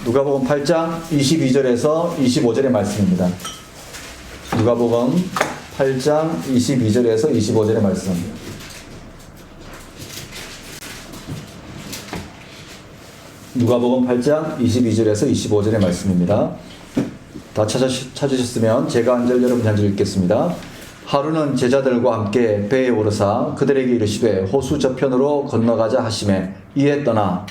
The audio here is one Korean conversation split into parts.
누가복음 8장 22절에서 25절의 말씀입니다. 누가복음 8장 22절에서 25절의 말씀. 누가복음 8장 22절에서 25절의 말씀입니다. 다 찾으셨으면 제가 한 절 여러분이 한 절 읽겠습니다. 하루는 제자들과 함께 배에 오르사 그들에게 이르시되 호수 저편으로 건너가자 하시매 이에 떠나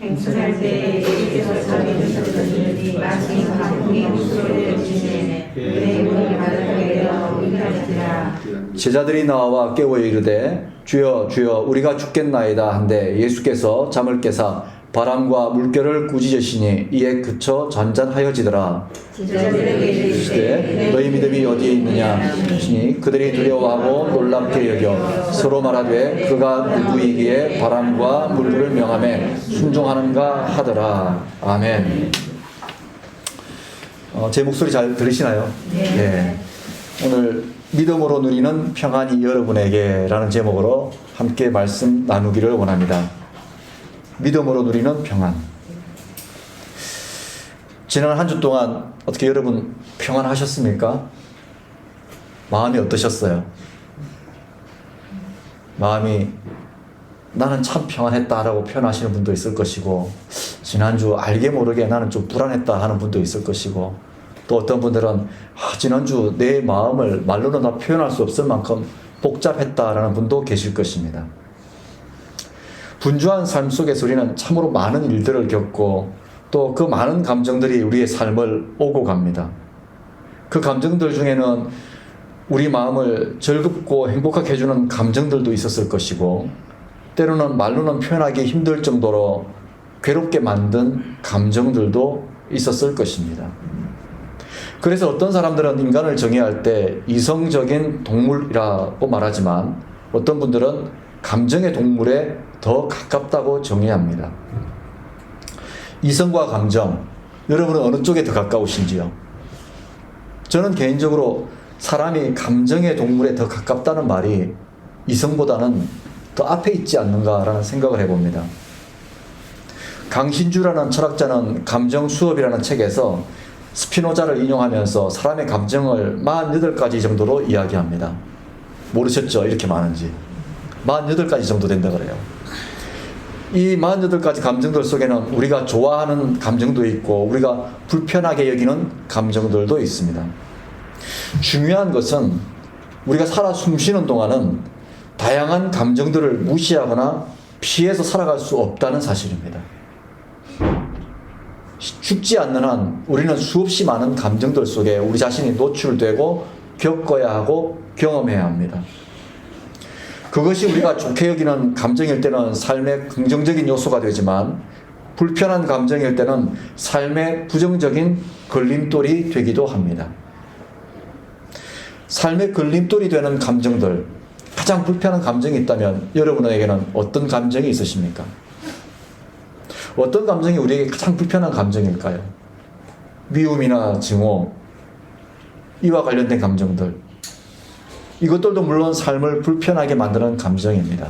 행선할 때 예수께서 자기 드셨더니 마치 강풍이 호수를 지내 그의 문이 바다에 내려 위하였더라. 제자들이 나와 깨워 이르되 주여 주여 우리가 죽겠나이다 한데 예수께서 잠을 깨사 바람과 물결을 꾸짖으시니 이에 그쳐 잔잔하여지더라. 제자들에게 이르시되 너희 믿음이 어디에 있느냐 하시니 그들이 두려워하고 놀랍게 여겨 서로 말하되 그가 누구이기에 바람과 물결을 명하며 순종하는가 하더라. 아멘. 제 목소리 잘 들리시나요? 네. 오늘 믿음으로 누리는 평안이 여러분에게 라는 제목으로 함께 말씀 나누기를 원합니다. 믿음으로 누리는 평안. 지난 한 주 동안 어떻게 여러분 평안하셨습니까? 마음이 어떠셨어요? 마음이 나는 참 평안했다라고 표현하시는 분도 있을 것이고, 지난주 알게 모르게 나는 좀 불안했다 하는 분도 있을 것이고, 또 어떤 분들은 지난주 내 마음을 말로는 다 표현할 수 없을 만큼 복잡했다라는 분도 계실 것입니다. 분주한 삶 속에서 우리는 참으로 많은 일들을 겪고 또 그 많은 감정들이 우리의 삶을 오고 갑니다. 그 감정들 중에는 우리 마음을 즐겁고 행복하게 해주는 감정들도 있었을 것이고, 때로는 말로는 표현하기 힘들 정도로 괴롭게 만든 감정들도 있었을 것입니다. 그래서 어떤 사람들은 인간을 정의할 때 이성적인 동물이라고 말하지만, 어떤 분들은 감정의 동물에 더 가깝다고 정의합니다. 이성과 감정, 여러분은 어느 쪽에 더 가까우신지요? 저는 개인적으로 사람이 감정의 동물에 더 가깝다는 말이 이성보다는 더 앞에 있지 않는가라는 생각을 해봅니다. 강신주라는 철학자는 감정 수업이라는 책에서 스피노자를 인용하면서 사람의 감정을 48가지 정도로 이야기합니다. 모르셨죠? 이렇게 많은지. 48가지 정도 된다 그래요. 이 48가지 감정들 속에는 우리가 좋아하는 감정도 있고 우리가 불편하게 여기는 감정들도 있습니다. 중요한 것은 우리가 살아 숨쉬는 동안은 다양한 감정들을 무시하거나 피해서 살아갈 수 없다는 사실입니다. 죽지 않는 한 우리는 수없이 많은 감정들 속에 우리 자신이 노출되고 겪어야 하고 경험해야 합니다. 그것이 우리가 좋게 여기는 감정일 때는 삶의 긍정적인 요소가 되지만, 불편한 감정일 때는 삶의 부정적인 걸림돌이 되기도 합니다. 삶의 걸림돌이 되는 감정들, 가장 불편한 감정이 있다면 여러분에게는 어떤 감정이 있으십니까? 어떤 감정이 우리에게 가장 불편한 감정일까요? 미움이나 증오, 이와 관련된 감정들. 이것들도 물론 삶을 불편하게 만드는 감정입니다.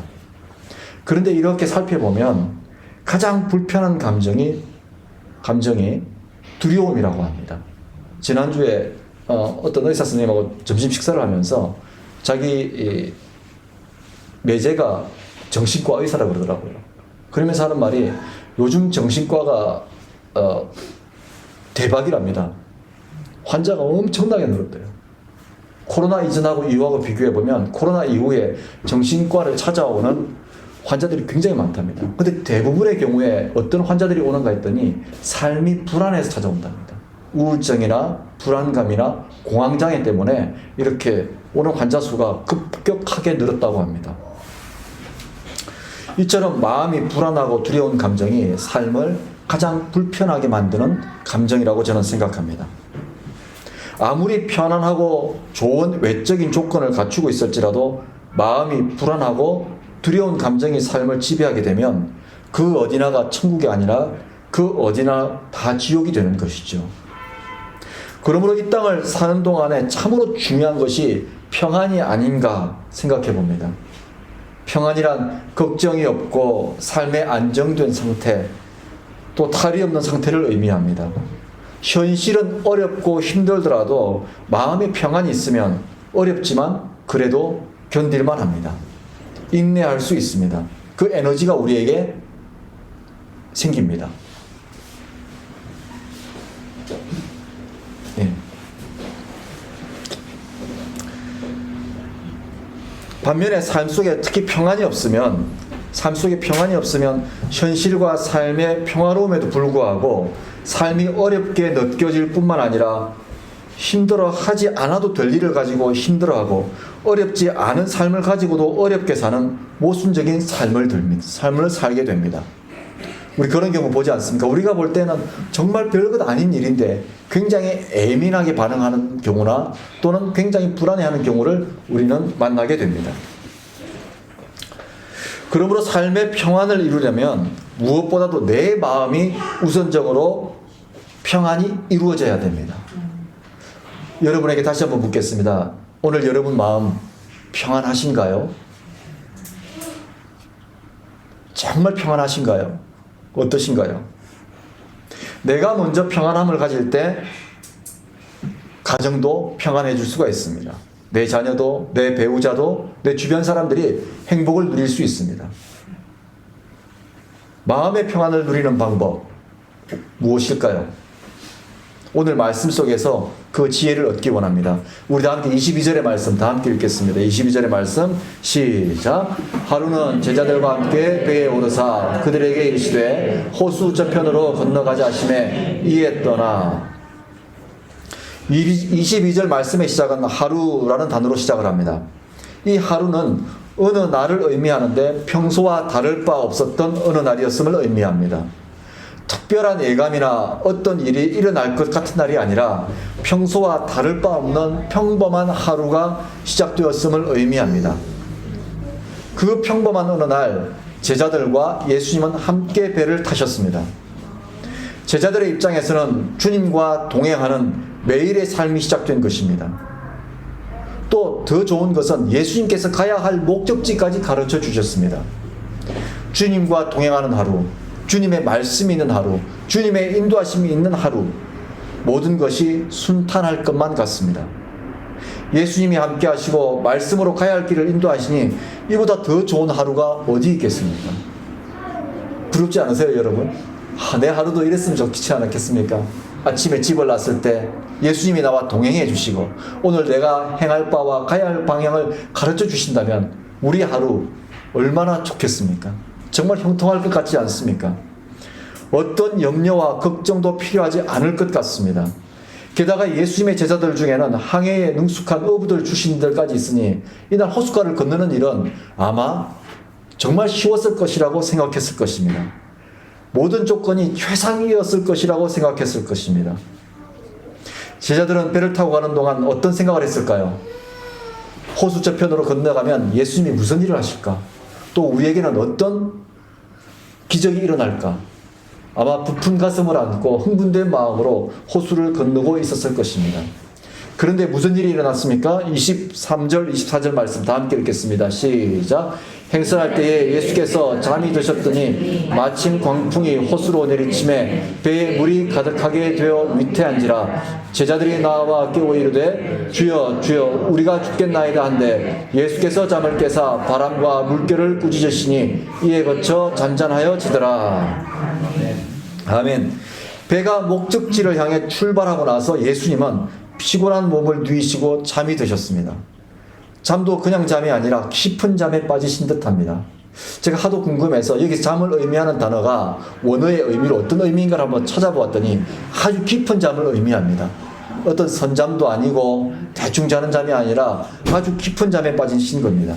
그런데 이렇게 살펴보면 가장 불편한 감정이 두려움이라고 합니다. 지난주에 어떤 의사 선생님하고 점심 식사를 하면서 자기 매제가 정신과 의사라고 그러더라고요. 그러면서 하는 말이 요즘 정신과가 대박이랍니다. 환자가 엄청나게 늘었대요. 코로나 이전하고 이후하고 비교해보면 코로나 이후에 정신과를 찾아오는 환자들이 굉장히 많답니다. 근데 대부분의 경우에 어떤 환자들이 오는가 했더니 삶이 불안해서 찾아온답니다. 우울증이나 불안감이나 공황장애 때문에 이렇게 오는 환자 수가 급격하게 늘었다고 합니다. 이처럼 마음이 불안하고 두려운 감정이 삶을 가장 불편하게 만드는 감정이라고 저는 생각합니다. 아무리 편안하고 좋은 외적인 조건을 갖추고 있을지라도 마음이 불안하고 두려운 감정이 삶을 지배하게 되면 그 어디나가 천국이 아니라 그 어디나 다 지옥이 되는 것이죠. 그러므로 이 땅을 사는 동안에 참으로 중요한 것이 평안이 아닌가 생각해 봅니다. 평안이란 걱정이 없고 삶의 안정된 상태, 또 탈이 없는 상태를 의미합니다. 현실은 어렵고 힘들더라도 마음의 평안이 있으면 어렵지만 그래도 견딜만 합니다. 인내할 수 있습니다. 그 에너지가 우리에게 생깁니다. 예. 반면에 삶 속에 특히 삶 속에 평안이 없으면 현실과 삶의 평화로움에도 불구하고 삶이 어렵게 느껴질 뿐만 아니라 힘들어하지 않아도 될 일을 가지고 힘들어하고 어렵지 않은 삶을 가지고도 어렵게 사는 모순적인 삶을 살게 됩니다. 우리 그런 경우 보지 않습니까? 우리가 볼 때는 정말 별것 아닌 일인데 굉장히 예민하게 반응하는 경우나 또는 굉장히 불안해하는 경우를 우리는 만나게 됩니다. 그러므로 삶의 평안을 이루려면 무엇보다도 내 마음이 우선적으로 평안이 이루어져야 됩니다. 여러분에게 다시 한번 묻겠습니다. 오늘 여러분 마음 평안하신가요? 정말 평안하신가요? 어떠신가요? 내가 먼저 평안함을 가질 때 가정도 평안해질 수가 있습니다. 내 자녀도, 내 배우자도, 내 주변 사람들이 행복을 누릴 수 있습니다. 마음의 평안을 누리는 방법 무엇일까요? 오늘 말씀 속에서 그 지혜를 얻기 원합니다. 우리 다 함께 22절의 말씀 다 함께 읽겠습니다. 22절의 말씀 시작. 하루는 제자들과 함께 배에 오르사 그들에게 이르시되 호수 저편으로 건너가자 하시매 이에 떠나. 22절 말씀의 시작은 하루라는 단어로 시작을 합니다. 이 하루는 어느 날을 의미하는데 평소와 다를 바 없었던 어느 날이었음을 의미합니다. 특별한 예감이나 어떤 일이 일어날 것 같은 날이 아니라 평소와 다를 바 없는 평범한 하루가 시작되었음을 의미합니다. 그 평범한 어느 날 제자들과 예수님은 함께 배를 타셨습니다. 제자들의 입장에서는 주님과 동행하는 매일의 삶이 시작된 것입니다. 또 더 좋은 것은 예수님께서 가야 할 목적지까지 가르쳐 주셨습니다. 주님과 동행하는 하루, 주님의 말씀이 있는 하루, 주님의 인도하심이 있는 하루, 모든 것이 순탄할 것만 같습니다. 예수님이 함께 하시고 말씀으로 가야 할 길을 인도하시니 이보다 더 좋은 하루가 어디 있겠습니까? 부럽지 않으세요, 여러분? 내 하루도 이랬으면 좋지 않았겠습니까? 아침에 집을 났을 때 예수님이 나와 동행해 주시고 오늘 내가 행할 바와 가야 할 방향을 가르쳐 주신다면 우리 하루 얼마나 좋겠습니까? 정말 형통할 것 같지 않습니까? 어떤 염려와 걱정도 필요하지 않을 것 같습니다. 게다가 예수님의 제자들 중에는 항해에 능숙한 어부들 출신들까지 있으니 이날 호숫가를 건너는 일은 아마 정말 쉬웠을 것이라고 생각했을 것입니다. 모든 조건이 최상이었을 것이라고 생각했을 것입니다. 제자들은 배를 타고 가는 동안 어떤 생각을 했을까요? 호수 저편으로 건너가면 예수님이 무슨 일을 하실까? 또 우리에게는 어떤 기적이 일어날까? 아마 부푼 가슴을 안고 흥분된 마음으로 호수를 건너고 있었을 것입니다. 그런데 무슨 일이 일어났습니까? 23절, 24절 말씀 다 함께 읽겠습니다. 시작. 행선할 때에 예수께서 잠이 드셨더니 마침 광풍이 호수로 내리침에 배에 물이 가득하게 되어 위태한지라 제자들이 나와 깨워 이르되 주여 주여 우리가 죽겠나이다 한데 예수께서 잠을 깨사 바람과 물결을 꾸짖으시니 이에 거쳐 잔잔하여 지더라. 아멘. 배가 목적지를 향해 출발하고 나서 예수님은 피곤한 몸을 누이시고 잠이 드셨습니다. 잠도 그냥 잠이 아니라 깊은 잠에 빠지신 듯합니다. 제가 하도 궁금해서 여기 잠을 의미하는 단어가 원어의 의미로 어떤 의미인가를 한번 찾아보았더니 아주 깊은 잠을 의미합니다. 어떤 선잠도 아니고 대충 자는 잠이 아니라 아주 깊은 잠에 빠지신 겁니다.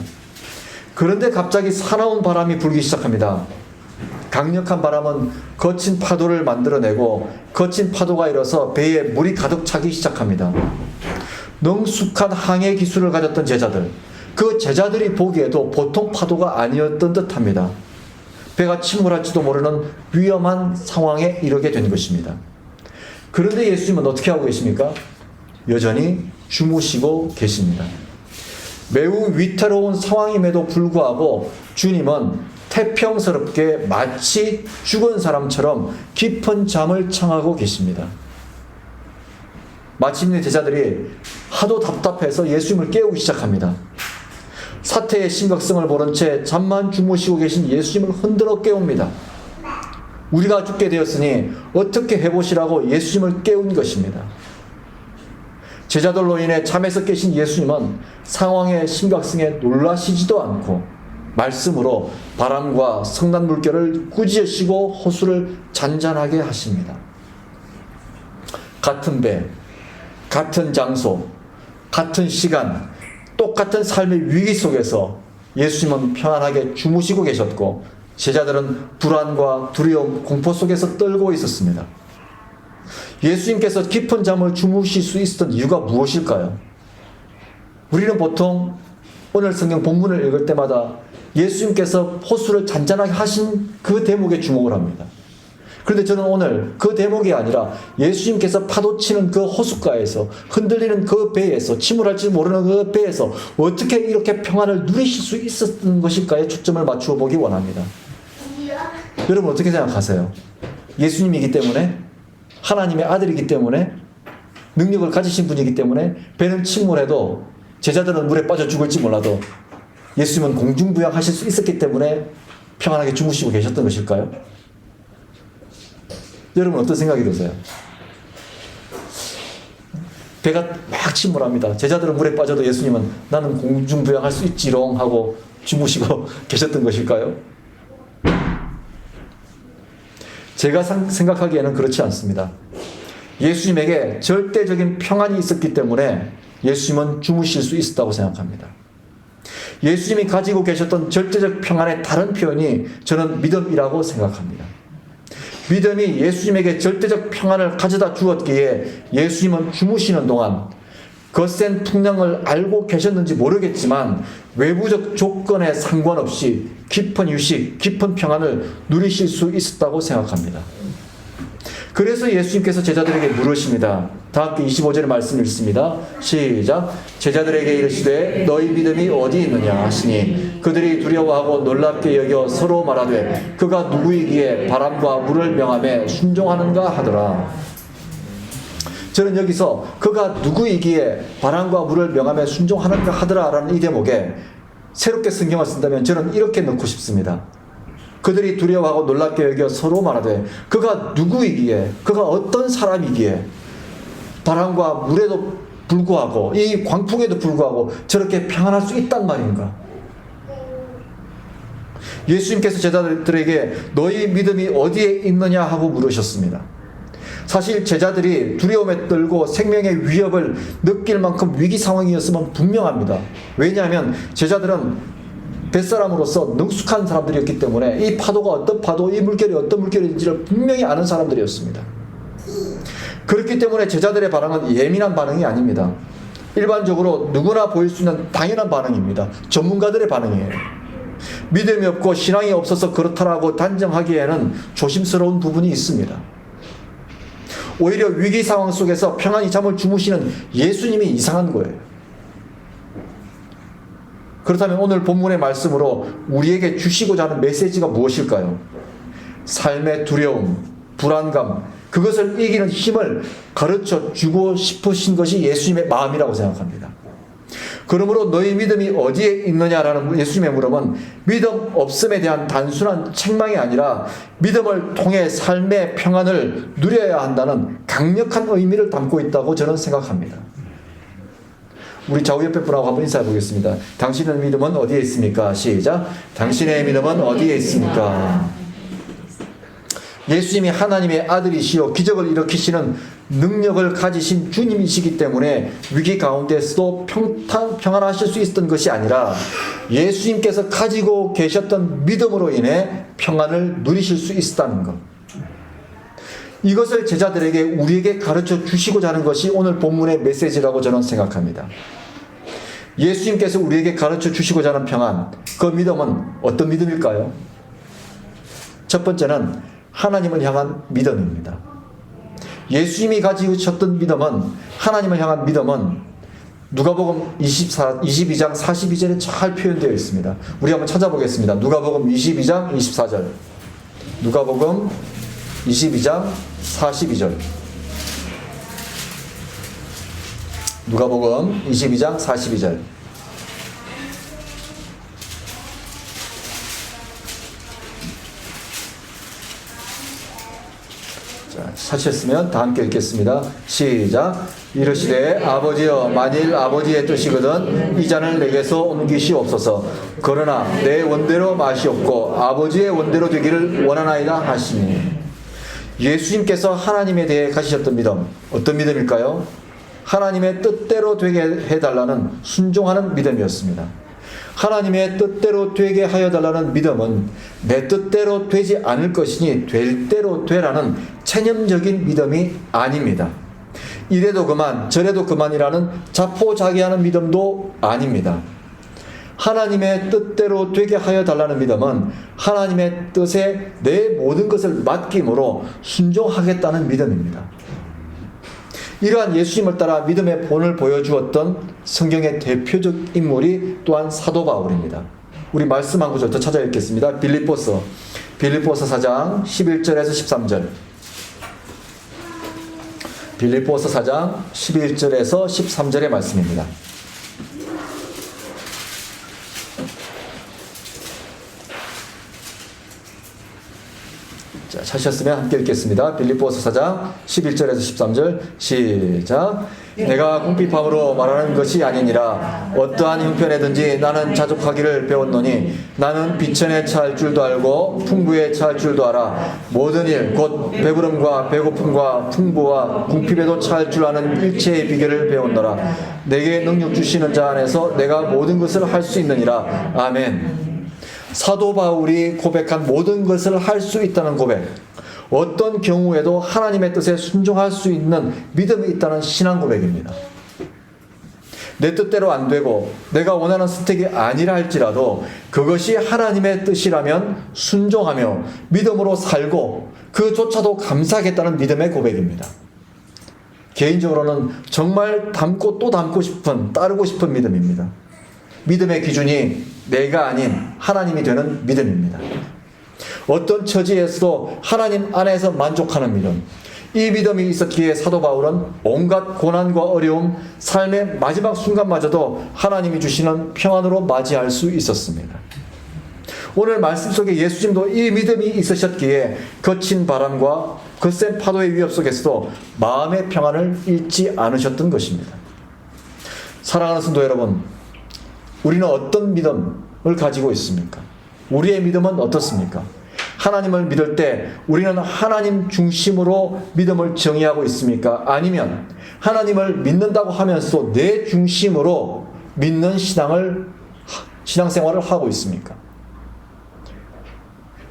그런데 갑자기 사나운 바람이 불기 시작합니다. 강력한 바람은 거친 파도를 만들어내고 거친 파도가 일어서 배에 물이 가득 차기 시작합니다. 능숙한 항해 기술을 가졌던 제자들, 그 제자들이 보기에도 보통 파도가 아니었던 듯합니다. 배가 침몰할지도 모르는 위험한 상황에 이르게 된 것입니다. 그런데 예수님은 어떻게 하고 계십니까? 여전히 주무시고 계십니다. 매우 위태로운 상황임에도 불구하고 주님은 태평스럽게 마치 죽은 사람처럼 깊은 잠을 청하고 계십니다. 마침내 제자들이 하도 답답해서 예수님을 깨우기 시작합니다. 사태의 심각성을 모른 채 잠만 주무시고 계신 예수님을 흔들어 깨웁니다. 우리가 죽게 되었으니 어떻게 해보시라고 예수님을 깨운 것입니다. 제자들로 인해 잠에서 깨신 예수님은 상황의 심각성에 놀라시지도 않고 말씀으로 바람과 성난 물결을 꾸짖으시고 호수를 잔잔하게 하십니다. 같은 배, 같은 장소, 같은 시간, 똑같은 삶의 위기 속에서 예수님은 평안하게 주무시고 계셨고 제자들은 불안과 두려움, 공포 속에서 떨고 있었습니다. 예수님께서 깊은 잠을 주무실 수 있었던 이유가 무엇일까요? 우리는 보통 오늘 성경 본문을 읽을 때마다 예수님께서 호수를 잔잔하게 하신 그 대목에 주목을 합니다. 그런데 저는 오늘 그 대목이 아니라 예수님께서 파도치는 그 호숫가에서 흔들리는 그 배에서 침몰할지 모르는 그 배에서 어떻게 이렇게 평안을 누리실 수 있었던 것일까에 초점을 맞추어 보기 원합니다. 여러분 어떻게 생각하세요? 예수님이기 때문에, 하나님의 아들이기 때문에, 능력을 가지신 분이기 때문에 배는 침몰해도 제자들은 물에 빠져 죽을지 몰라도 예수님은 공중부양하실 수 있었기 때문에 평안하게 주무시고 계셨던 것일까요? 여러분 어떤 생각이 드세요? 배가 막 침몰합니다. 제자들은 물에 빠져도 예수님은 나는 공중부양할 수 있지롱 하고 주무시고 계셨던 것일까요? 제가 생각하기에는 그렇지 않습니다. 예수님에게 절대적인 평안이 있었기 때문에 예수님은 주무실 수 있었다고 생각합니다. 예수님이 가지고 계셨던 절대적 평안의 다른 표현이 저는 믿음이라고 생각합니다. 믿음이 예수님에게 절대적 평안을 가져다 주었기에 예수님은 주무시는 동안 거센 풍랑을 알고 계셨는지 모르겠지만 외부적 조건에 상관없이 깊은 휴식, 깊은 평안을 누리실 수 있었다고 생각합니다. 그래서 예수님께서 제자들에게 물으십니다. 다 함께 25절의 말씀 읽습니다. 시작. 제자들에게 이르시되 너희 믿음이 어디 있느냐 하시니 그들이 두려워하고 놀랍게 여겨 서로 말하되 그가 누구이기에 바람과 물을 명하며 순종하는가 하더라. 저는 여기서 그가 누구이기에 바람과 물을 명하며 순종하는가 하더라라는 이 대목에 새롭게 성경을 쓴다면 저는 이렇게 넣고 싶습니다. 그들이 두려워하고 놀랍게 여겨 서로 말하되 그가 누구이기에, 그가 어떤 사람이기에 바람과 물에도 불구하고 이 광풍에도 불구하고 저렇게 평안할 수 있단 말인가? 예수님께서 제자들에게 너희 믿음이 어디에 있느냐 하고 물으셨습니다. 사실 제자들이 두려움에 떨고 생명의 위협을 느낄 만큼 위기 상황이었으면 분명합니다. 왜냐하면 제자들은 뱃사람으로서 능숙한 사람들이었기 때문에 이 파도가 어떤 파도, 이 물결이 어떤 물결인지를 분명히 아는 사람들이었습니다. 그렇기 때문에 제자들의 반응은 예민한 반응이 아닙니다. 일반적으로 누구나 보일 수 있는 당연한 반응입니다. 전문가들의 반응이에요. 믿음이 없고 신앙이 없어서 그렇다라고 단정하기에는 조심스러운 부분이 있습니다. 오히려 위기 상황 속에서 평안히 잠을 주무시는 예수님이 이상한 거예요. 그렇다면 오늘 본문의 말씀으로 우리에게 주시고자 하는 메시지가 무엇일까요? 삶의 두려움, 불안감, 그것을 이기는 힘을 가르쳐 주고 싶으신 것이 예수님의 마음이라고 생각합니다. 그러므로 너희 믿음이 어디에 있느냐라는 예수님의 물음은 믿음 없음에 대한 단순한 책망이 아니라 믿음을 통해 삶의 평안을 누려야 한다는 강력한 의미를 담고 있다고 저는 생각합니다. 우리 좌우 옆에 분하고 한번 인사해 보겠습니다. 당신의 믿음은 어디에 있습니까? 시작. 당신의 믿음은 어디에 있습니까? 예수님이 하나님의 아들이시요 기적을 일으키시는 능력을 가지신 주님이시기 때문에 위기 가운데서도 평안하실 수 있었던 것이 아니라 예수님께서 가지고 계셨던 믿음으로 인해 평안을 누리실 수 있었다는 것. 이것을 제자들에게 우리에게 가르쳐 주시고자 하는 것이 오늘 본문의 메시지라고 저는 생각합니다. 예수님께서 우리에게 가르쳐 주시고자 하는 평안, 그 믿음은 어떤 믿음일까요? 첫 번째는 하나님을 향한 믿음입니다. 예수님이 가지고 계셨던 믿음은, 하나님을 향한 믿음은 누가복음 22장 42절에 잘 표현되어 있습니다. 우리 한번 찾아보겠습니다. 누가복음 22장 24절. 누가복음 22장 42절. 누가복음 22장 42절. 자, 찾으셨으면 다 함께 읽겠습니다. 시작. 이르시되 아버지여 만일 아버지의 뜻이거든 이 잔을 내게서 옮기시옵소서. 그러나 내 원대로 마시옵고 아버지의 원대로 되기를 원하나이다 하시니. 예수님께서 하나님에 대해 가지셨던 믿음, 어떤 믿음일까요? 하나님의 뜻대로 되게 해달라는 순종하는 믿음이었습니다. 하나님의 뜻대로 되게 하여 달라는 믿음은 내 뜻대로 되지 않을 것이니 될 대로 되라는 체념적인 믿음이 아닙니다. 이래도 그만 저래도 그만이라는 자포자기하는 믿음도 아닙니다. 하나님의 뜻대로 되게 하여 달라는 믿음은 하나님의 뜻에 내 모든 것을 맡김으로 순종하겠다는 믿음입니다. 이러한 예수님을 따라 믿음의 본을 보여주었던 성경의 대표적 인물이 또한 사도 바울입니다. 우리 말씀 한 구절 더 찾아 읽겠습니다. 빌립보서 4장 11절에서 13절. 빌립보서 4장 11절에서 13절의 말씀입니다. 자, 찾으셨으면 함께 읽겠습니다. 빌립보서 4장 11절에서 13절 시작. 내가 궁핍함으로 말하는 것이 아니니라. 어떠한 형편에든지 나는 자족하기를 배웠노니 나는 비천에 처할 줄도 알고 풍부에 처할 줄도 알아. 모든 일 곧 배부름과 배고픔과 풍부와 궁핍에도 처할 줄 아는 일체의 비결을 배웠노라. 내게 능력 주시는 자 안에서 내가 모든 것을 할 수 있느니라. 아멘. 사도 바울이 고백한 모든 것을 할 수 있다는 고백, 어떤 경우에도 하나님의 뜻에 순종할 수 있는 믿음이 있다는 신앙 고백입니다. 내 뜻대로 안 되고 내가 원하는 선택이 아니라 할지라도 그것이 하나님의 뜻이라면 순종하며 믿음으로 살고 그조차도 감사하겠다는 믿음의 고백입니다. 개인적으로는 정말 닮고 또 닮고 싶은, 따르고 싶은 믿음입니다. 믿음의 기준이 내가 아닌 하나님이 되는 믿음입니다. 어떤 처지에서도 하나님 안에서 만족하는 믿음, 이 믿음이 있었기에 사도 바울은 온갖 고난과 어려움, 삶의 마지막 순간마저도 하나님이 주시는 평안으로 맞이할 수 있었습니다. 오늘 말씀 속에 예수님도 이 믿음이 있으셨기에 거친 바람과 거센 파도의 위협 속에서도 마음의 평안을 잃지 않으셨던 것입니다. 사랑하는 성도 여러분, 우리는 어떤 믿음을 가지고 있습니까? 우리의 믿음은 어떻습니까? 하나님을 믿을 때 우리는 하나님 중심으로 믿음을 정의하고 있습니까? 아니면 하나님을 믿는다고 하면서도 내 중심으로 믿는 신앙생활을 하고 있습니까?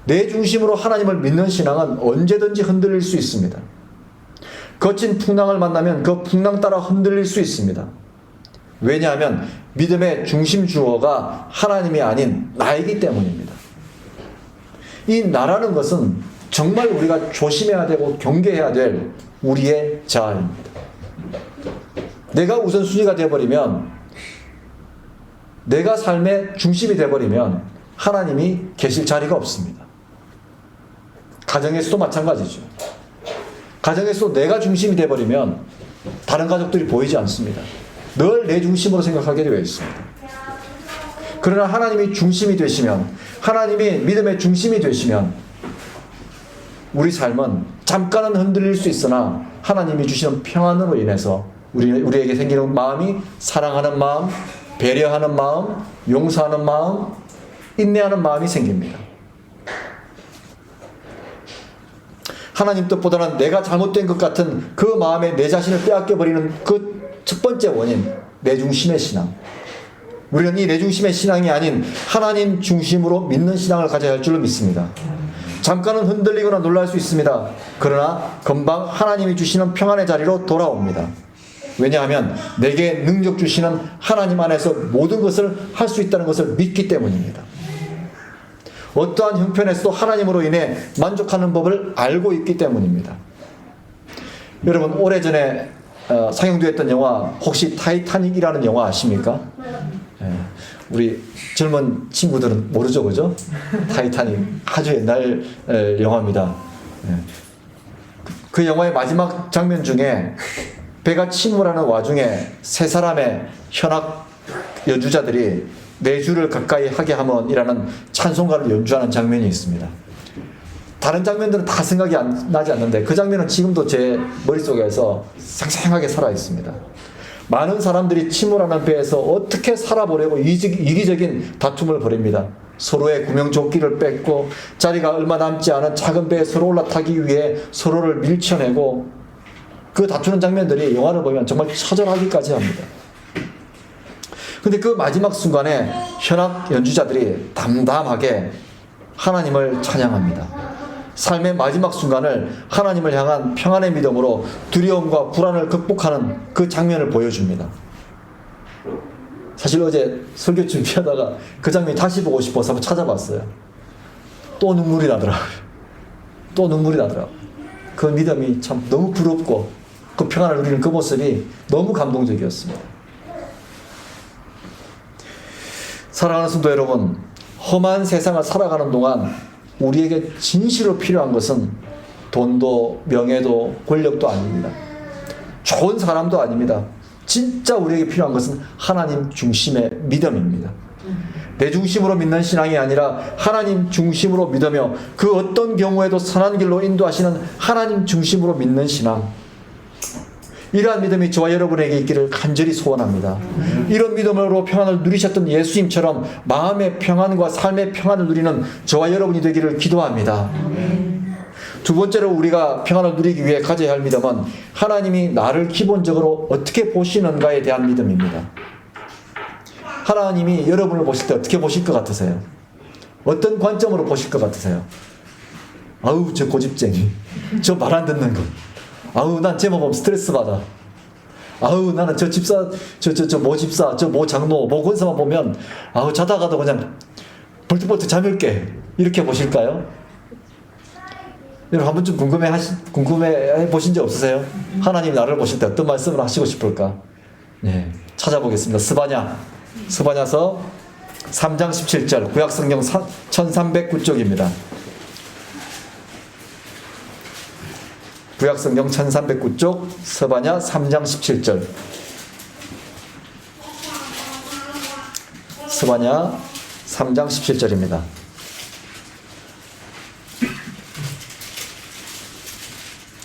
내 중심으로 하나님을 믿는 신앙은 언제든지 흔들릴 수 있습니다. 거친 풍랑을 만나면 그 풍랑 따라 흔들릴 수 있습니다. 왜냐하면 믿음의 중심 주어가 하나님이 아닌 나이기 때문입니다. 이 나라는 것은 정말 우리가 조심해야 되고 경계해야 될 우리의 자아입니다. 내가 우선순위가 되어버리면, 내가 삶의 중심이 되어버리면 하나님이 계실 자리가 없습니다. 가정에서도 마찬가지죠. 가정에서도 내가 중심이 되어버리면 다른 가족들이 보이지 않습니다. 늘 내 중심으로 생각하게 되어 있습니다. 그러나 하나님이 중심이 되시면, 하나님이 믿음의 중심이 되시면 우리 삶은 잠깐은 흔들릴 수 있으나 하나님이 주시는 평안으로 인해서 우리에게 생기는 마음이 사랑하는 마음, 배려하는 마음, 용서하는 마음, 인내하는 마음이 생깁니다. 하나님 뜻보다는 내가 잘못된 것 같은 그 마음에 내 자신을 빼앗겨버리는 그 첫 번째 원인, 내 중심의 신앙. 우리는 이 내 중심의 신앙이 아닌 하나님 중심으로 믿는 신앙을 가져야 할 줄로 믿습니다. 잠깐은 흔들리거나 놀랄 수 있습니다. 그러나 금방 하나님이 주시는 평안의 자리로 돌아옵니다. 왜냐하면 내게 능력 주시는 하나님 안에서 모든 것을 할 수 있다는 것을 믿기 때문입니다. 어떠한 형편에서도 하나님으로 인해 만족하는 법을 알고 있기 때문입니다. 여러분, 오래전에 상영되었던 영화 혹시 타이타닉이라는 영화 아십니까? 예, 우리 젊은 친구들은 모르죠, 그죠? 타이타닉 아주 옛날 영화입니다. 예. 그 영화의 마지막 장면 중에 배가 침몰하는 와중에 세 사람의 현악 연주자들이 내 주를 가까이 하게 하면이라는 찬송가를 연주하는 장면이 있습니다. 다른 장면들은 다 생각이 나지 않는데 그 장면은 지금도 제 머릿속에서 생생하게 살아 있습니다. 많은 사람들이 침몰하는 배에서 어떻게 살아보려고 이기적인 다툼을 벌입니다. 서로의 구명조끼를 뺏고 자리가 얼마 남지 않은 작은 배에 서로 올라타기 위해 서로를 밀쳐내고 그 다투는 장면들이 영화를 보면 정말 처절하기까지 합니다. 근데 그 마지막 순간에 현악 연주자들이 담담하게 하나님을 찬양합니다. 삶의 마지막 순간을 하나님을 향한 평안의 믿음으로 두려움과 불안을 극복하는 그 장면을 보여줍니다. 사실 어제 설교 준비하다가 그 장면이 다시 보고 싶어서 한번 찾아봤어요. 또 눈물이 나더라고요. 또 눈물이 나더라고요. 그 믿음이 참 너무 부럽고 그 평안을 누리는 그 모습이 너무 감동적이었습니다. 사랑하는 성도 여러분, 험한 세상을 살아가는 동안 우리에게 진실로 필요한 것은 돈도 명예도 권력도 아닙니다. 좋은 사람도 아닙니다. 진짜 우리에게 필요한 것은 하나님 중심의 믿음입니다. 내 중심으로 믿는 신앙이 아니라 하나님 중심으로 믿으며 그 어떤 경우에도 선한 길로 인도하시는 하나님 중심으로 믿는 신앙. 이러한 믿음이 저와 여러분에게 있기를 간절히 소원합니다. 이런 믿음으로 평안을 누리셨던 예수님처럼 마음의 평안과 삶의 평안을 누리는 저와 여러분이 되기를 기도합니다. 두 번째로 우리가 평안을 누리기 위해 가져야 할 믿음은 하나님이 나를 기본적으로 어떻게 보시는가에 대한 믿음입니다. 하나님이 여러분을 보실 때 어떻게 보실 것 같으세요? 어떤 관점으로 보실 것 같으세요? 아우, 저 고집쟁이, 저 말 안 듣는 것, 아우, 난 쟤만 보면 스트레스 받아, 아우, 나는 저 집사, 저 모 집사, 저 모 장로, 모 권사만 보면 아우, 자다가도 그냥 벌떡벌떡 잠을 깨, 이렇게 보실까요? 여러분 한 번쯤 궁금해 보신 적 없으세요? 하나님이 나를 보실 때 어떤 말씀을 하시고 싶을까? 네, 찾아보겠습니다. 스바냐서 3장 17절, 구약성경 1309쪽입니다. 구약성경 1309쪽, 스바냐 3장 17절. 스바냐 3장 17절입니다.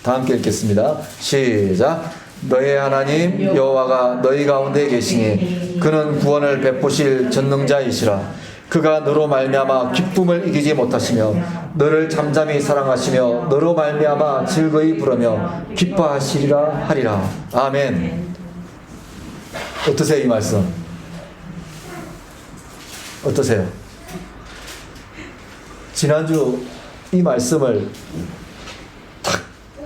다 함께 읽겠습니다. 시작. 너의 하나님 여호와가 너희 가운데 계시니 그는 구원을 베푸실 전능자이시라. 그가 너로 말미암아 기쁨을 이기지 못하시며 너를 잠잠히 사랑하시며 너로 말미암아 즐거이 부르며 기뻐하시리라 하리라. 아멘. 어떠세요, 이 말씀? 어떠세요? 지난주 이 말씀을 딱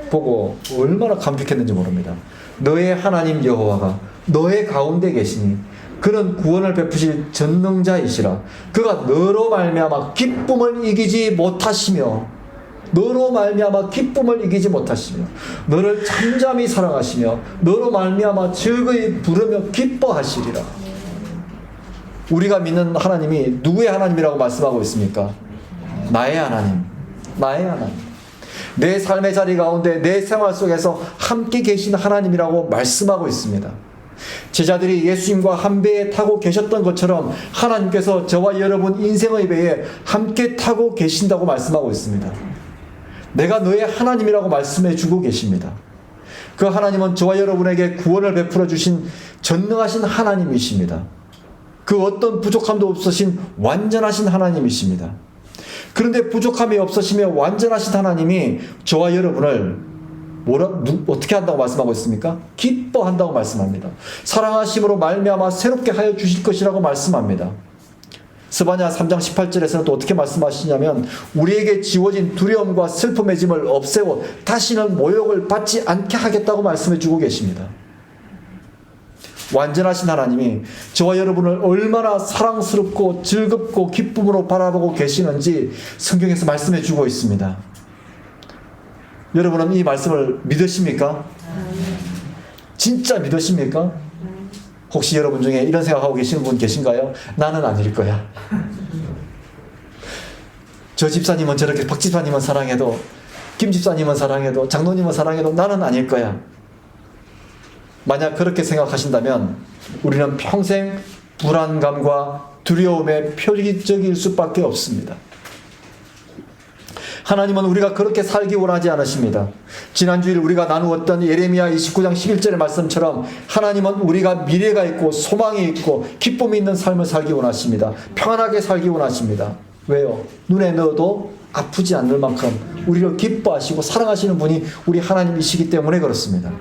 보고 얼마나 감격했는지 모릅니다. 너의 하나님 여호와가 너의 가운데 계시니 그는 구원을 베푸실 전능자이시라. 그가 너로 말미암아 기쁨을 이기지 못하시며 너로 말미암아 기쁨을 이기지 못하시며 너를 잠잠히 사랑하시며 너로 말미암아 즐거이 부르며 기뻐하시리라. 우리가 믿는 하나님이 누구의 하나님이라고 말씀하고 있습니까? 나의 하나님, 나의 하나님. 내 삶의 자리 가운데 내 생활 속에서 함께 계신 하나님이라고 말씀하고 있습니다. 제자들이 예수님과 한 배에 타고 계셨던 것처럼 하나님께서 저와 여러분 인생의 배에 함께 타고 계신다고 말씀하고 있습니다. 내가 너의 하나님이라고 말씀해 주고 계십니다. 그 하나님은 저와 여러분에게 구원을 베풀어 주신 전능하신 하나님이십니다. 그 어떤 부족함도 없으신 완전하신 하나님이십니다. 그런데 부족함이 없으시며 완전하신 하나님이 저와 여러분을 어떻게 한다고 말씀하고 있습니까? 기뻐한다고 말씀합니다. 사랑하심으로 말미암아 새롭게 하여 주실 것이라고 말씀합니다. 스바냐 3장 18절에서는 또 어떻게 말씀하시냐면 우리에게 지워진 두려움과 슬픔의 짐을 없애고 다시는 모욕을 받지 않게 하겠다고 말씀해 주고 계십니다. 완전하신 하나님이 저와 여러분을 얼마나 사랑스럽고 즐겁고 기쁨으로 바라보고 계시는지 성경에서 말씀해 주고 있습니다. 여러분은 이 말씀을 믿으십니까? 진짜 믿으십니까? 혹시 여러분 중에 이런 생각하고 계시는 분 계신가요? 나는 아닐 거야. 저 집사님은 저렇게, 박 집사님은 사랑해도, 김 집사님은 사랑해도, 장로님은 사랑해도 나는 아닐 거야. 만약 그렇게 생각하신다면 우리는 평생 불안감과 두려움에 표적일 수밖에 없습니다. 하나님은 우리가 그렇게 살기 원하지 않으십니다. 지난주일 우리가 나누었던 예레미야 29장 11절의 말씀처럼 하나님은 우리가 미래가 있고 소망이 있고 기쁨이 있는 삶을 살기 원하십니다. 평안하게 살기 원하십니다. 왜요? 눈에 넣어도 아프지 않을 만큼 우리를 기뻐하시고 사랑하시는 분이 우리 하나님이시기 때문에 그렇습니다.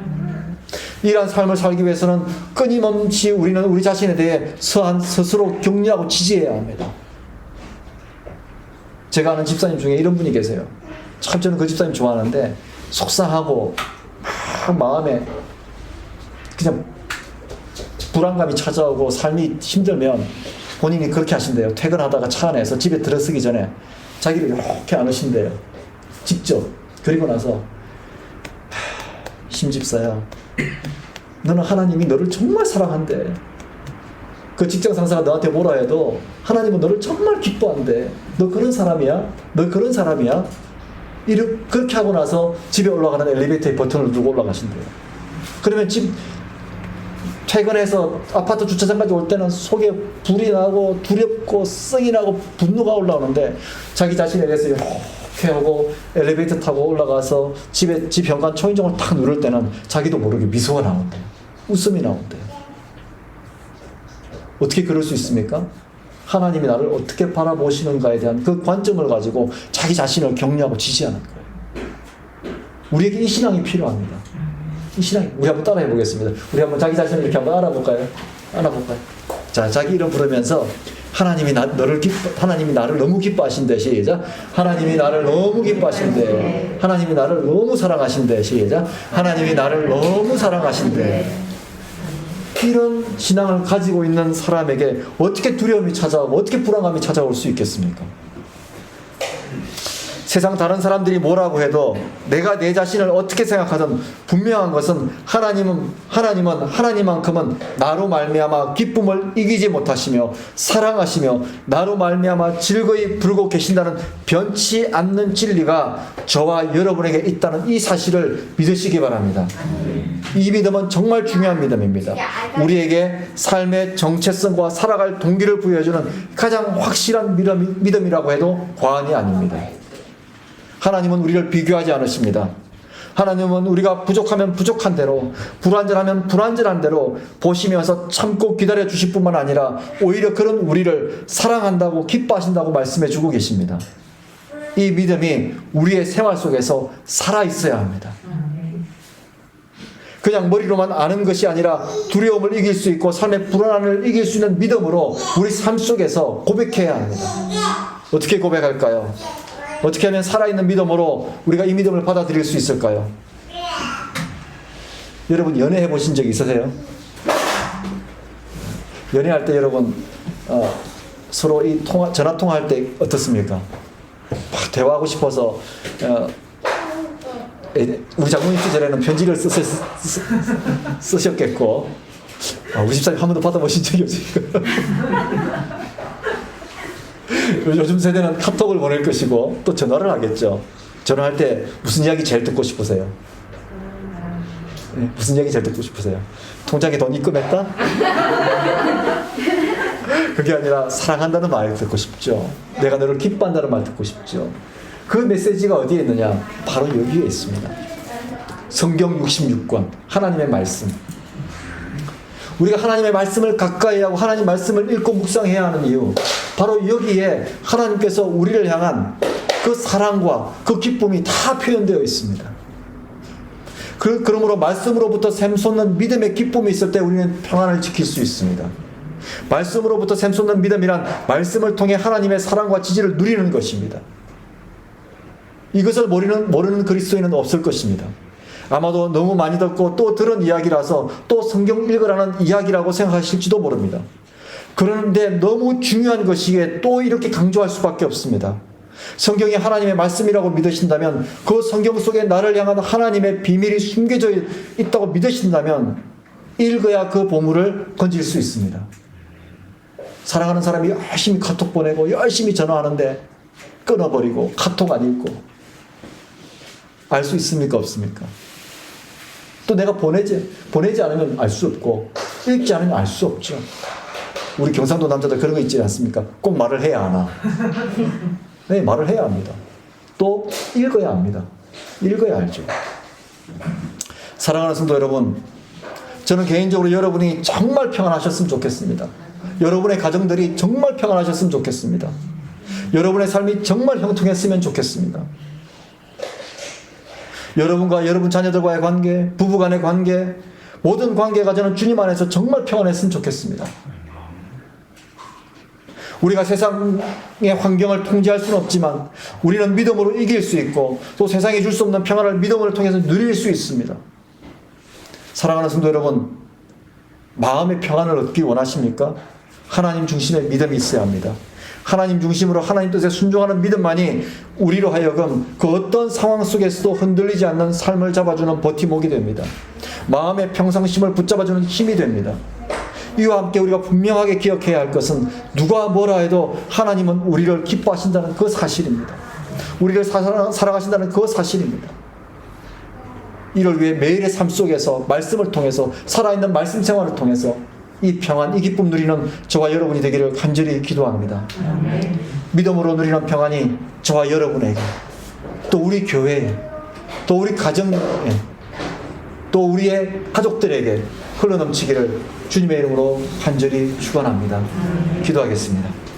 이러한 삶을 살기 위해서는 끊임없이 우리는 우리 자신에 대해 스스로 격려하고 지지해야 합니다. 제가 아는 집사님 중에 이런 분이 계세요. 참 저는 그 집사님 좋아하는데 속상하고 막 마음에 그냥 불안감이 찾아오고 삶이 힘들면 본인이 그렇게 하신대요. 퇴근하다가 차 안에서 집에 들어서기 전에 자기를 이렇게 안으신대요. 직접. 그리고 나서 심집사야, 너는 하나님이 너를 정말 사랑한대. 그 직장 상사가 너한테 뭐라 해도 하나님은 너를 정말 기뻐한대. 너 그런 사람이야? 너 그런 사람이야? 그렇게 하고 나서 집에 올라가는 엘리베이터의 버튼을 누르고 올라가신대요. 그러면 퇴근해서 아파트 주차장까지 올 때는 속에 불이 나고 두렵고 성이 나고 분노가 올라오는데 자기 자신에 대해서 이렇게 하고 엘리베이터 타고 올라가서 집 현관 초인종을 탁 누를 때는 자기도 모르게 미소가 나온대요. 웃음이 나온대요. 어떻게 그럴 수 있습니까? 하나님이 나를 어떻게 바라보시는가에 대한 그 관점을 가지고 자기 자신을 격려하고 지지하는 거예요. 우리에게 이 신앙이 필요합니다. 이 신앙, 우리 한번 따라해 보겠습니다. 우리 한번 자기 자신을 이렇게 한번 알아볼까요? 자, 자기 이름 부르면서 하나님이 나를 너무 기뻐하신대. 시작. 하나님이 나를 너무 기뻐하신대. 하나님이 나를 너무 사랑하신대. 시작. 하나님이 나를 너무 사랑하신대. 이런 신앙을 가지고 있는 사람에게 어떻게 두려움이 찾아오고 어떻게 불안감이 찾아올 수 있겠습니까? 세상 다른 사람들이 뭐라고 해도 내가 내 자신을 어떻게 생각하든 분명한 것은 하나님은 하나님만큼은 나로 말미암아 기쁨을 이기지 못하시며 사랑하시며 나로 말미암아 즐거이 부르고 계신다는 변치 않는 진리가 저와 여러분에게 있다는 이 사실을 믿으시기 바랍니다. 이 믿음은 정말 중요한 믿음입니다. 우리에게 삶의 정체성과 살아갈 동기를 부여해주는 가장 확실한 믿음이라고 해도 과언이 아닙니다. 하나님은 우리를 비교하지 않으십니다. 하나님은 우리가 부족하면 부족한 대로, 불완전하면 불완전한 대로 보시면서 참고 기다려 주실 뿐만 아니라 오히려 그런 우리를 사랑한다고 기뻐하신다고 말씀해 주고 계십니다. 이 믿음이 우리의 생활 속에서 살아 있어야 합니다. 그냥 머리로만 아는 것이 아니라 두려움을 이길 수 있고 삶의 불안함을 이길 수 있는 믿음으로 우리 삶 속에서 고백해야 합니다. 어떻게 고백할까요? 어떻게 하면 살아있는 믿음으로 우리가 이 믿음을 받아들일 수 있을까요? 여러분 연애해 보신 적 있으세요? 연애할 때 여러분 서로 이 전화 통화할 때 어떻습니까? 막 대화하고 싶어서 우리 장모님 시절에는 편지를 쓰셨겠고 우리 집사님 한 번도 받아보신 적이 없으니까 요즘 세대는 카톡을 보낼 것이고 또 전화를 하겠죠. 전화할 때 무슨 이야기 제일 듣고 싶으세요? 네, 무슨 이야기 제일 듣고 싶으세요? 통장에 돈 입금했다? 그게 아니라 사랑한다는 말을 듣고 싶죠. 내가 너를 기뻐한다는 말 듣고 싶죠. 그 메시지가 어디에 있느냐? 바로 여기에 있습니다. 성경 66권 하나님의 말씀. 우리가 하나님의 말씀을 가까이 하고 하나님 말씀을 읽고 묵상해야 하는 이유, 바로 여기에 하나님께서 우리를 향한 그 사랑과 그 기쁨이 다 표현되어 있습니다. 그러므로 말씀으로부터 샘솟는 믿음의 기쁨이 있을 때 우리는 평안을 지킬 수 있습니다. 말씀으로부터 샘솟는 믿음이란 말씀을 통해 하나님의 사랑과 지지를 누리는 것입니다. 이것을 모르는 그리스도인은 없을 것입니다. 아마도 너무 많이 듣고 또 들은 이야기라서 또 성경 읽으라는 이야기라고 생각하실지도 모릅니다. 그런데 너무 중요한 것이기에 또 이렇게 강조할 수밖에 없습니다. 성경이 하나님의 말씀이라고 믿으신다면, 그 성경 속에 나를 향한 하나님의 비밀이 숨겨져 있다고 믿으신다면 읽어야 그 보물을 건질 수 있습니다. 사랑하는 사람이 열심히 카톡 보내고 열심히 전화하는데 끊어버리고 카톡 안 읽고 알 수 있습니까? 없습니까? 또 내가 보내지 않으면 알 수 없고 읽지 않으면 알 수 없죠. 우리 경상도 남자들 그런 거 있지 않습니까? 꼭 말을 해야 하나? 네, 말을 해야 합니다. 또 읽어야 합니다. 읽어야 알죠. 사랑하는 성도 여러분, 저는 개인적으로 여러분이 정말 평안하셨으면 좋겠습니다. 여러분의 가정들이 정말 평안하셨으면 좋겠습니다. 여러분의 삶이 정말 형통했으면 좋겠습니다. 여러분과 여러분 자녀들과의 관계, 부부간의 관계, 모든 관계가 저는 주님 안에서 정말 평안했으면 좋겠습니다. 우리가 세상의 환경을 통제할 수는 없지만 우리는 믿음으로 이길 수 있고 또 세상이 줄 수 없는 평안을 믿음을 통해서 누릴 수 있습니다. 사랑하는 성도 여러분, 마음의 평안을 얻기 원하십니까? 하나님 중심의 믿음이 있어야 합니다. 하나님 중심으로 하나님 뜻에 순종하는 믿음만이 우리로 하여금 그 어떤 상황 속에서도 흔들리지 않는 삶을 잡아주는 버팀목이 됩니다. 마음의 평상심을 붙잡아주는 힘이 됩니다. 이와 함께 우리가 분명하게 기억해야 할 것은 누가 뭐라 해도 하나님은 우리를 기뻐하신다는 그 사실입니다. 우리를 사랑하신다는 그 사실입니다. 이를 위해 매일의 삶 속에서 말씀을 통해서 살아있는 말씀 생활을 통해서 이 평안, 이 기쁨 누리는 저와 여러분이 되기를 간절히 기도합니다. 믿음으로 누리는 평안이 저와 여러분에게, 또 우리 교회에, 또 우리 가정에, 또 우리의 가족들에게 흘러넘치기를 주님의 이름으로 간절히 축원합니다. 기도하겠습니다.